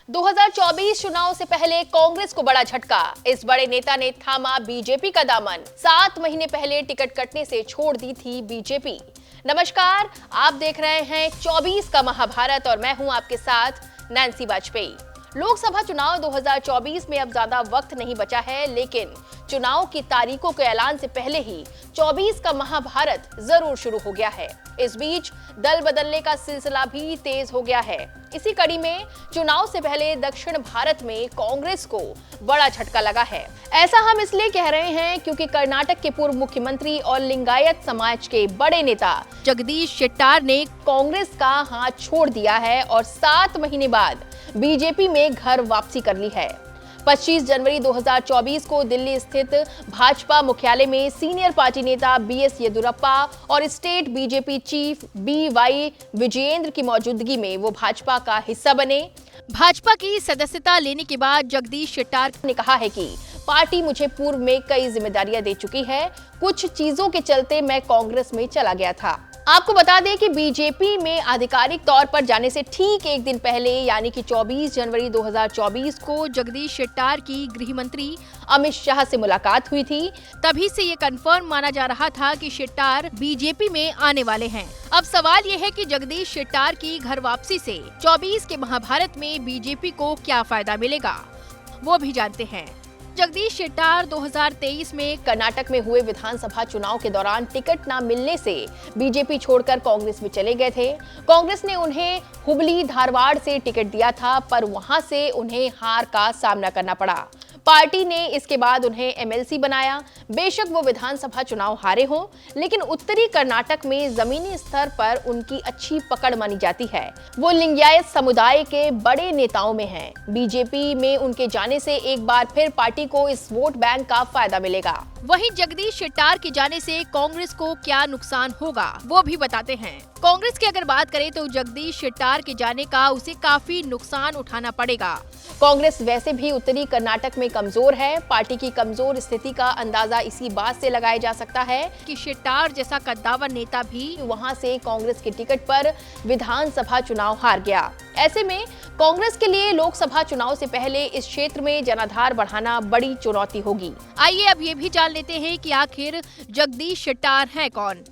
2024 चुनाव से पहले कांग्रेस को बड़ा झटका। इस बड़े नेता ने थामा बीजेपी का दामन। 7 महीने पहले टिकट कटने से छोड़ दी थी बीजेपी। नमस्कार, आप देख रहे हैं 24 का महाभारत और मैं हूं आपके साथ नैन्सी वाजपेयी। लोकसभा चुनाव 2024 में अब ज्यादा वक्त नहीं बचा है, लेकिन चुनाव की तारीखों के ऐलान से पहले ही 24 का महाभारत जरूर शुरू हो गया है। इस बीच दल बदलने का सिलसिला भी तेज हो गया है। इसी कड़ी में चुनाव से पहले दक्षिण भारत में कांग्रेस को बड़ा झटका लगा है। ऐसा हम इसलिए कह रहे हैं क्योंकि कर्नाटक के पूर्व मुख्यमंत्री और लिंगायत समाज के बड़े नेता जगदीश शेट्टार ने कांग्रेस का हाथ छोड़ दिया है और 7 महीने बाद बीजेपी में घर वापसी कर ली है। 25 जनवरी 2024 को दिल्ली स्थित भाजपा मुख्यालय में सीनियर पार्टी नेता बीएस येदियुरप्पा और state BJP chief BY Vijayendra की मौजूदगी में वो भाजपा का हिस्सा बने। भाजपा की सदस्यता लेने के बाद जगदीश शेट्टार ने कहा है कि पार्टी मुझे पूर्व में कई जिम्मेदारियां दे चुकी है, कुछ चीजों के चलते मैं कांग्रेस में चला गया था। आपको बता दें कि बीजेपी में आधिकारिक तौर पर जाने से ठीक एक दिन पहले यानी कि 24 जनवरी 2024 को जगदीश शेट्टार की गृह मंत्री अमित शाह से मुलाकात हुई थी। तभी से ये कंफर्म माना जा रहा था कि शेट्टार बीजेपी में आने वाले हैं। अब सवाल ये है कि जगदीश शेट्टार की घर वापसी से 24 के महाभारत में बीजेपी को क्या फायदा मिलेगा, वो भी जानते हैं। जगदीश शेट्टार 2023 में कर्नाटक में हुए विधानसभा चुनाव के दौरान टिकट न मिलने से बीजेपी छोड़कर कांग्रेस में चले गए थे। कांग्रेस ने उन्हें हुबली धारवाड़ से टिकट दिया था, पर वहां से उन्हें हार का सामना करना पड़ा। पार्टी ने इसके बाद उन्हें एमएलसी बनाया। बेशक वो विधानसभा चुनाव हारे हों, लेकिन उत्तरी कर्नाटक में जमीनी स्तर पर उनकी अच्छी पकड़ मानी जाती है। वो लिंगायत समुदाय के बड़े नेताओं में हैं। बीजेपी में उनके जाने से एक बार फिर पार्टी को इस वोट बैंक का फायदा मिलेगा। वहीं जगदीश शेट्टार के जाने से कांग्रेस को क्या नुकसान होगा, वो भी बताते हैं। कांग्रेस की अगर बात करें तो जगदीश शेट्टार के जाने का उसे काफी नुकसान उठाना पड़ेगा। कांग्रेस वैसे भी उत्तरी कर्नाटक में कमजोर है। पार्टी की कमजोर स्थिति का अंदाजा इसी बात से लगाया जा सकता है कि शेट्टार जैसा कद्दावर नेता भी वहां से कांग्रेस के टिकट पर विधानसभा चुनाव हार गया। ऐसे में कांग्रेस के लिए लोकसभा चुनाव से पहले इस क्षेत्र में जनाधार बढ़ाना बड़ी चुनौती होगी। आइए अब ये भी जान लेते हैं कि आखिर जगदीश शेट्टार हैं कौन।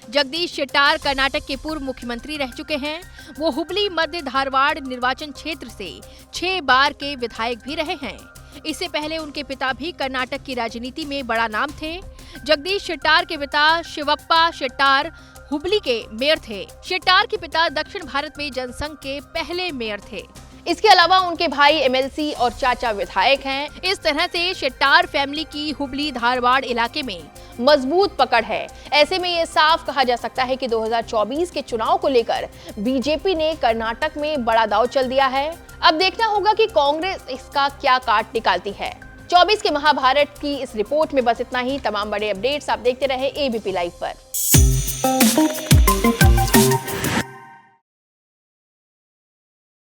जगदीश शेट्टार कर्नाटक के पूर्व मुख्यमंत्री रह चुके हैं। वो हुबली मध्य धारवाड़ निर्वाचन क्षेत्र से 6 बार के विधायक भी रहे हैं। इससे पहले उनके पिता भी कर्नाटक की राजनीति में बड़ा नाम थे। जगदीश शेट्टार के पिता शिवप्पा शेट्टार हुबली के मेयर थे। शेट्टार के पिता दक्षिण भारत में जनसंघ के पहले मेयर थे। इसके अलावा उनके भाई एमएलसी और चाचा विधायक हैं। इस तरह से शेट्टार फैमिली की हुबली धारवाड़ इलाके में मजबूत पकड़ है। ऐसे में ये साफ कहा जा सकता है कि 2024 के चुनाव को लेकर बीजेपी ने कर्नाटक में बड़ा दांव चल दिया है। अब देखना होगा कि कांग्रेस इसका क्या काट निकालती है। 24 के महाभारत की इस रिपोर्ट में बस इतना ही। तमाम बड़े अपडेट्स आप देखते रहे एबीपी लाइव पर।